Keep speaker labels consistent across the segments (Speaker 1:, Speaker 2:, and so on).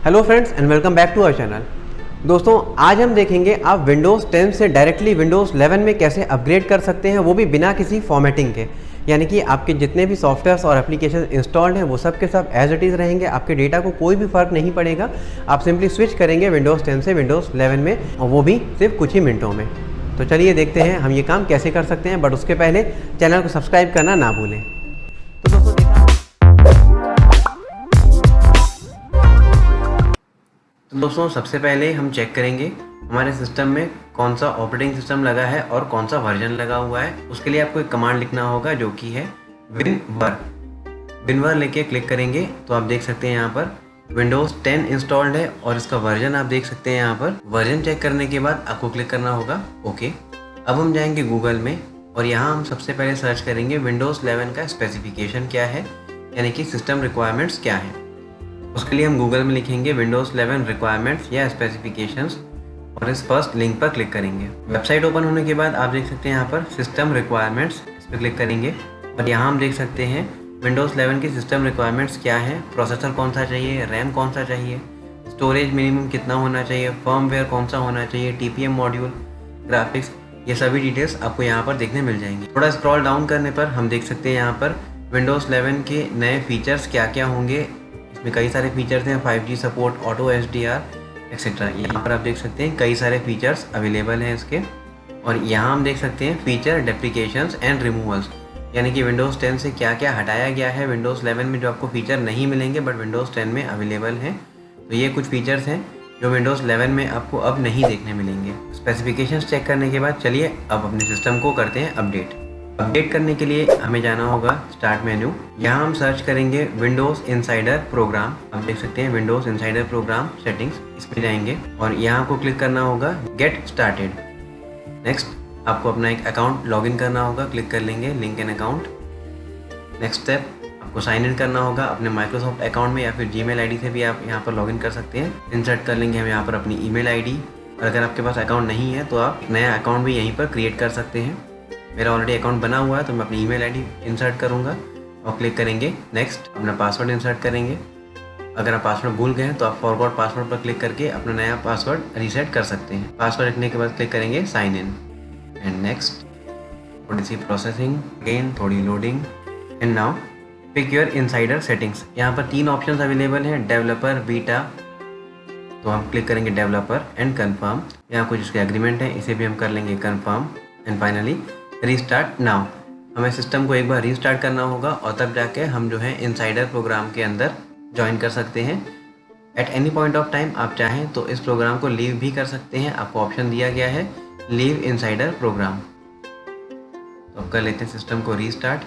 Speaker 1: Hello friends and welcome back to our channel. दोस्तों आज हम देखेंगे आप विंडोज़ 10 से डायरेक्टली विंडोज़ 11 में कैसे अपग्रेड कर सकते हैं, वो भी बिना किसी फॉर्मेटिंग के। यानी कि आपके जितने भी सॉफ्टवेयर्स और एप्लीकेशन इंस्टॉल्ड हैं वो सब के सब एज इट इज़ रहेंगे, आपके डेटा को कोई भी फ़र्क नहीं पड़ेगा। आप सिंपली स्विच करेंगे विंडोज़ 10 से विंडोज़ 11 में, और वो भी सिर्फ कुछ ही मिनटों में। तो चलिए देखते हैं हम ये काम कैसे कर सकते हैं, बट उसके पहले चैनल को सब्सक्राइब करना ना भूलें। तो दोस्तों सबसे पहले हम चेक करेंगे हमारे सिस्टम में कौन सा ऑपरेटिंग सिस्टम लगा है और कौन सा वर्जन लगा हुआ है। उसके लिए आपको एक कमांड लिखना होगा जो कि है winvar लेके क्लिक करेंगे तो आप देख सकते हैं यहाँ पर विंडोज़ 10 इंस्टॉल्ड है और इसका वर्जन आप देख सकते हैं। यहाँ पर वर्जन चेक करने के बाद आपको क्लिक करना होगा ओके। अब हम जाएंगे गूगल में और यहाँ हम सबसे पहले सर्च करेंगे विंडोज़ 11 का स्पेसिफिकेशन क्या है, यानी कि सिस्टम रिक्वायरमेंट्स क्या है। उसके लिए हम गूगल में लिखेंगे विंडोज़ 11 रिक्वायरमेंट्स या स्पेसिफिकेशंस और इस फर्स्ट लिंक पर क्लिक करेंगे। वेबसाइट ओपन होने के बाद आप देख सकते हैं यहाँ पर सिस्टम रिक्वायरमेंट्स, इस पर क्लिक करेंगे और यहाँ हम देख सकते हैं विंडोज़ 11 की सिस्टम रिक्वायरमेंट्स क्या है। प्रोसेसर कौन सा चाहिए, रैम कौन सा चाहिए, स्टोरेज मिनिमम कितना होना चाहिए, फर्मवेयर कौन सा होना चाहिए, TPM मॉड्यूल, ग्राफिक्स, ये सभी डिटेल्स आपको यहाँ पर देखने मिल जाएंगी। थोड़ा स्क्रॉल डाउन करने पर हम देख सकते हैं यहाँ पर विंडोज़ 11 के नए फीचर्स क्या क्या होंगे। इसमें कई सारे फीचर्स हैं, 5G support, auto HDR etcetera. यहाँ पर आप देख सकते हैं कई सारे फीचर्स अवेलेबल हैं इसके। और यहाँ हम देख सकते हैं फीचर डेप्लीकेशंस एंड रिमूवल्स, यानी कि विंडोज़ 10 से क्या क्या हटाया गया है विंडोज़ 11 में, जो आपको फीचर नहीं मिलेंगे बट विंडोज़ 10 में अवेलेबल हैं। तो ये कुछ फीचर्स हैं जो विंडोज़ 11 में आपको अब नहीं देखने मिलेंगे। स्पेसिफिकेशंस चेक करने के बाद चलिए अब अपने सिस्टम को करते हैं अपडेट करने के लिए हमें जाना होगा स्टार्ट मेन्यू। यहाँ हम सर्च करेंगे विंडोज़ इनसाइडर प्रोग्राम। आप देख सकते हैं विंडोज़ इनसाइडर प्रोग्राम सेटिंग्स, इस पर जाएंगे और यहाँ आपको क्लिक करना होगा गेट स्टार्टेड। नेक्स्ट आपको अपना एक अकाउंट लॉगिन करना होगा, क्लिक कर लेंगे link an account. Next step आपको साइन इन करना होगा अपने माइक्रोसॉफ्ट अकाउंट में या फिर Gmail ID से भी आप यहाँ पर लॉगिन कर सकते हैं। इंसर्ट कर लेंगे हम यहाँ पर अपनी email ID, और अगर आपके पास अकाउंट नहीं है तो आप नया अकाउंट भी यहीं पर क्रिएट कर सकते हैं। मेरा ऑलरेडी अकाउंट बना हुआ है तो मैं अपनी email ID इंसर्ट करूँगा और क्लिक करेंगे नेक्स्ट। अपना पासवर्ड इंसर्ट करेंगे। अगर आप पासवर्ड भूल गए हैं तो आप फॉरगॉट पासवर्ड पर क्लिक करके अपना नया पासवर्ड रीसेट कर सकते हैं। पासवर्ड लिखने के बाद क्लिक करेंगे साइन इन एंड नेक्स्ट। थोड़ी सी प्रोसेसिंग, अगेन थोड़ी loading and now pick your insider settings. यहाँ पर 3 ऑप्शंस अवेलेबल हैं, डेवलपर, बीटा। तो हम क्लिक करेंगे डेवलपर एंड कंफर्म। यहाँ कुछ इसके एग्रीमेंट है, इसे भी हम कर लेंगे confirm and finally restart now. हमें सिस्टम को एक बार रीस्टार्ट करना होगा और तब जाके हम जो है इनसाइडर प्रोग्राम के अंदर ज्वाइन कर सकते हैं। Eight any point of time आप चाहें तो इस प्रोग्राम को लीव भी कर सकते हैं। आपको ऑप्शन दिया गया है लीव इनसाइडर प्रोग्राम। तो अब कर लेते हैं सिस्टम को रीस्टार्ट।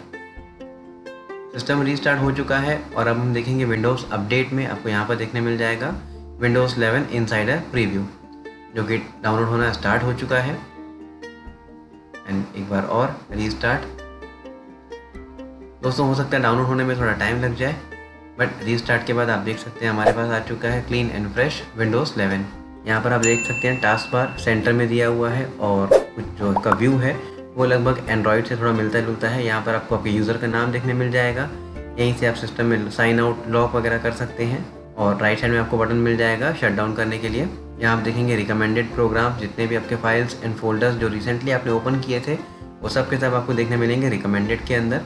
Speaker 1: सिस्टम रीस्टार्ट हो चुका है और अब हम देखेंगे विंडोज़ अपडेट में आपको यहाँ पर देखने मिल जाएगा विंडोज़ 11 इनसाइडर प्रीव्यू, जो कि डाउनलोड होना स्टार्ट हो चुका है। एंड एक बार और रीस्टार्ट। दोस्तों हो सकता है डाउनलोड होने में थोड़ा टाइम लग जाए, बट रीस्टार्ट के बाद आप देख सकते हैं हमारे पास आ चुका है क्लीन एंड फ्रेश विंडोज़ 11। यहाँ पर आप देख सकते हैं टास्क बार सेंटर में दिया हुआ है और कुछ जो का व्यू है वो लगभग एंड्रॉयड से थोड़ा मिलता जुलता है। यहाँ पर आपको आपके यूज़र का नाम देखने मिल जाएगा, यहीं से आप सिस्टम में साइन आउट, लॉक वगैरह कर सकते हैं। और राइट साइड में आपको बटन मिल जाएगा शट डाउन करने के लिए। यहाँ आप देखेंगे रिकमेंडेड प्रोग्राम, जितने भी आपके फाइल्स एंड फोल्डर्स जो रिसेंटली आपने ओपन किए थे वो सब के सब आपको देखने मिलेंगे रिकमेंडेड के अंदर।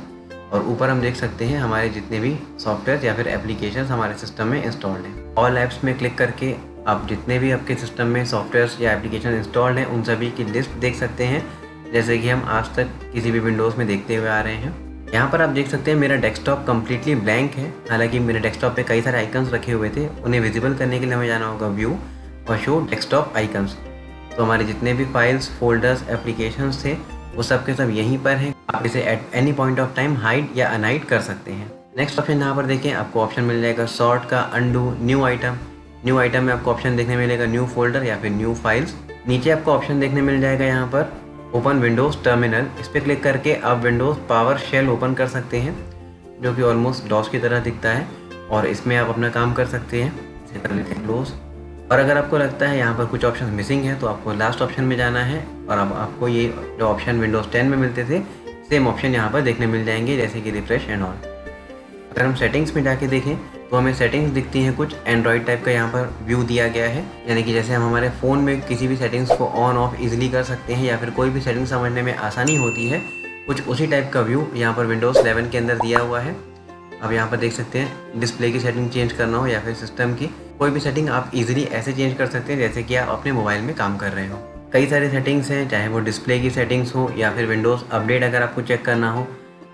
Speaker 1: और ऊपर हम देख सकते हैं हमारे जितने भी सॉफ्टवेयर या फिर एप्लीकेशंस हमारे सिस्टम में इंस्टॉल्ड हैं। ऑल ऐप्स में क्लिक करके आप जितने भी आपके सिस्टम में सॉफ्टवेयर्स या एप्लीकेशन इंस्टॉल्ड हैं उन सभी की लिस्ट देख सकते हैं, जैसे कि हम आज तक किसी भी विंडोज़ में देखते हुए आ रहे हैं। यहाँ पर आप देख सकते हैं मेरा डेस्कटॉप कम्प्लीटली ब्लैंक है। हालांकि मेरे डेस्कटॉप पे कई सारे आइकन्स रखे हुए थे, उन्हें विजिबल करने के लिए हमें जाना होगा व्यू और शो डेस्कटॉप आइकन्स। तो हमारे जितने भी फाइल्स, फोल्डर्स, एप्लीकेशंस थे वो सब के सब यहीं पर हैं। आप इसे eight any point of time hide या अनहाइड कर सकते हैं। नेक्स्ट ऑप्शन यहाँ पर देखें, आपको ऑप्शन मिल जाएगा सॉर्ट का, undo, new item. New item में आपको ऑप्शन देखने मिलेगा न्यू फोल्डर या फिर न्यू फाइल्स। नीचे आपको ऑप्शन देखने मिल जाएगा यहाँ पर ओपन विंडोज़ टर्मिनल। इस पर क्लिक करके आप विंडोज़ पावर शेल ओपन कर सकते हैं, जो कि ऑलमोस्ट डॉस की तरह दिखता है, और इसमें आप अपना काम कर सकते हैं। इसे कर लेते हैं क्लोज। और अगर आपको लगता है यहाँ पर कुछ ऑप्शन मिसिंग है तो आपको लास्ट ऑप्शन में जाना है और अब आपको ये जो ऑप्शन विंडोज़ 10 में मिलते थे सेम ऑप्शन यहाँ पर देखने मिल जाएंगे, जैसे कि रिफ्रेश एंड ऑल। अगर हम सेटिंग्स में जाके देखें तो हमें सेटिंग्स दिखती हैं कुछ एंड्रॉयड टाइप का यहाँ पर व्यू दिया गया है, यानी कि जैसे हम हमारे फ़ोन में किसी भी सेटिंग्स को ऑन ऑफ इजीली कर सकते हैं या फिर कोई भी सेटिंग समझने में आसानी होती है, कुछ उसी टाइप का व्यू यहाँ पर विंडोज़ 11 के अंदर दिया हुआ है। अब यहाँ पर देख सकते हैं डिस्प्ले की सेटिंग चेंज करना हो या फिर सिस्टम की कोई भी सेटिंग आप इजीली ऐसे चेंज कर सकते हैं जैसे कि आप अपने मोबाइल में काम कर रहे हो। कई सारे सेटिंग्स हैं, चाहे वो डिस्प्ले की सेटिंग्स हो या फिर विंडोज़ अपडेट अगर आपको चेक करना हो,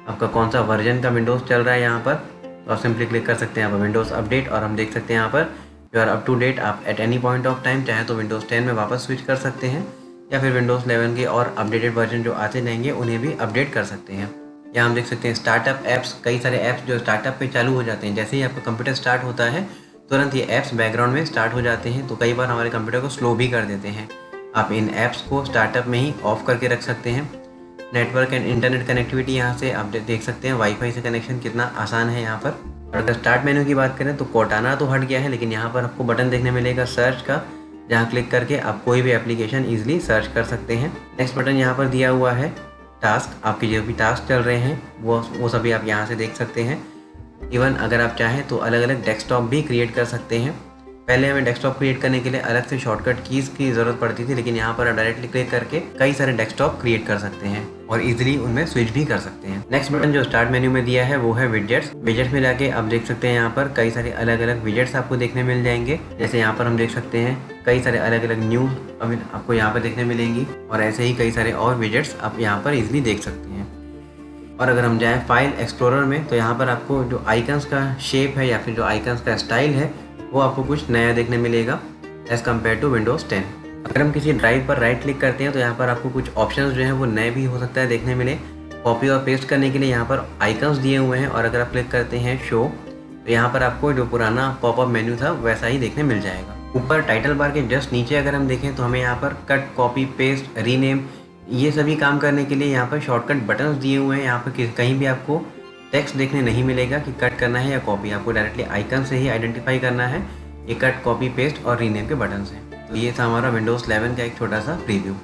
Speaker 1: आपका कौन सा वर्जन का विंडोज़ चल रहा है यहाँ पर, तो आप सिंपली क्लिक कर सकते हैं यहाँ पर विंडोज़ अपडेट और हम देख सकते हैं यहाँ पर you are up to date. आप at any point of time चाहे तो विंडोज़ 10 में वापस स्विच कर सकते हैं या फिर विंडोज़ 11 के और अपडेटेड वर्जन जो आते रहेंगे उन्हें भी अपडेट कर सकते हैं। यहाँ हम देख सकते हैं स्टार्टअप ऐप्स, कई सारे ऐप्स जो स्टार्टअप पे चालू हो जाते हैं। जैसे ही आपका कंप्यूटर स्टार्ट होता है तुरंत ये ऐप्स बैकग्राउंड में स्टार्ट हो जाते हैं, तो कई बार हमारे कंप्यूटर को स्लो भी कर देते हैं। आप इन ऐप्स को स्टार्टअप में ही ऑफ करके रख सकते हैं। नेटवर्क एंड इंटरनेट कनेक्टिविटी यहाँ से आप देख सकते हैं, वाईफाई से कनेक्शन कितना आसान है यहाँ पर। और अगर स्टार्ट मेन्यू की बात करें तो कोर्टाना तो हट गया है, लेकिन यहाँ पर आपको बटन देखने मिलेगा सर्च का, जहाँ क्लिक करके आप कोई भी एप्लीकेशन ईजिली सर्च कर सकते हैं। नेक्स्ट बटन यहाँ पर दिया हुआ है टास्क, आपके जो भी टास्क चल रहे हैं वो सभी आप यहाँ से देख सकते हैं। इवन अगर आप चाहें तो अलग अलग डेस्कटॉप भी क्रिएट कर सकते हैं। पहले हमें डेस्कटॉप क्रिएट करने के लिए अलग से शॉर्टकट कीज़ की ज़रूरत पड़ती थी, लेकिन यहाँ पर आप डायरेक्टली क्लिक करके कई सारे डेस्कटॉप क्रिएट कर सकते हैं और इजीली उनमें स्विच भी कर सकते हैं। नेक्स्ट बटन जो स्टार्ट मेन्यू में दिया है वो है विजेट्स। विजेट्स में जाके आप देख सकते हैं यहाँ पर कई सारे अलग अलग विजेट्स आपको देखने मिल जाएंगे। जैसे यहाँ पर हम देख सकते हैं कई सारे अलग अलग न्यूज़ आपको यहाँ पर देखने मिलेंगी और ऐसे ही कई सारे और विजेट्स आप यहाँ पर ईजिली देख सकते हैं। और अगर हम जाएँ फाइल एक्सप्लोरर में तो यहाँ पर आपको जो आइकन्स का शेप है या फिर जो आइकन्स का स्टाइल है वो आपको कुछ नया देखने मिलेगा एज़ कम्पेयर टू विंडोज़ 10। अगर हम किसी ड्राइव पर राइट क्लिक करते हैं तो यहाँ पर आपको कुछ ऑप्शंस जो हैं वो नए भी हो सकता है देखने मिले। कॉपी और पेस्ट करने के लिए यहाँ पर आइकन्स दिए हुए हैं और अगर आप क्लिक करते हैं शो तो यहाँ पर आपको जो पुराना पॉपअप मेन्यू था वैसा ही देखने मिल जाएगा। ऊपर टाइटल बार के जस्ट नीचे अगर हम देखें तो हमें यहाँ पर कट, कॉपी, पेस्ट, रीनेम ये सभी काम करने के लिए यहाँ पर शॉर्टकट बटन्स दिए हुए हैं। यहाँ पर कहीं भी आपको टेक्स्ट देखने नहीं मिलेगा कि कट करना है या कॉपी, आपको डायरेक्टली आइकन से ही आइडेंटिफाई करना है। ये कट, कॉपी, पेस्ट और रीनेम के बटन्स हैं। तो ये था हमारा विंडोज़ 11 का एक छोटा सा प्रीव्यू।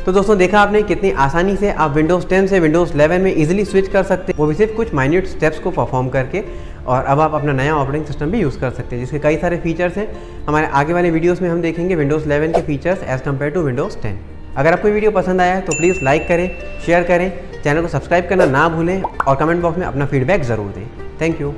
Speaker 2: तो दोस्तों देखा आपने कितनी आसानी से आप विंडोज़ 10 से विंडोज़ 11 में इजीली स्विच कर सकते हैं, वो भी सिर्फ कुछ माइन्यूट स्टेप्स को परफॉर्म करके। और अब आप अपना नया ऑपरेटिंग सिस्टम भी यूज़ कर सकते हैं जिसके कई सारे फीचर्स हैं। हमारे आगे वाले वीडियोज़ में हम देखेंगे विंडोज़ 11 के features as compare to Windows 10। अगर आपको वीडियो पसंद आया है तो प्लीज़ लाइक करें, शेयर करें, चैनल को सब्सक्राइब करना ना भूलें और कमेंट बॉक्स में अपना फीडबैक ज़रूर दें। Thank you.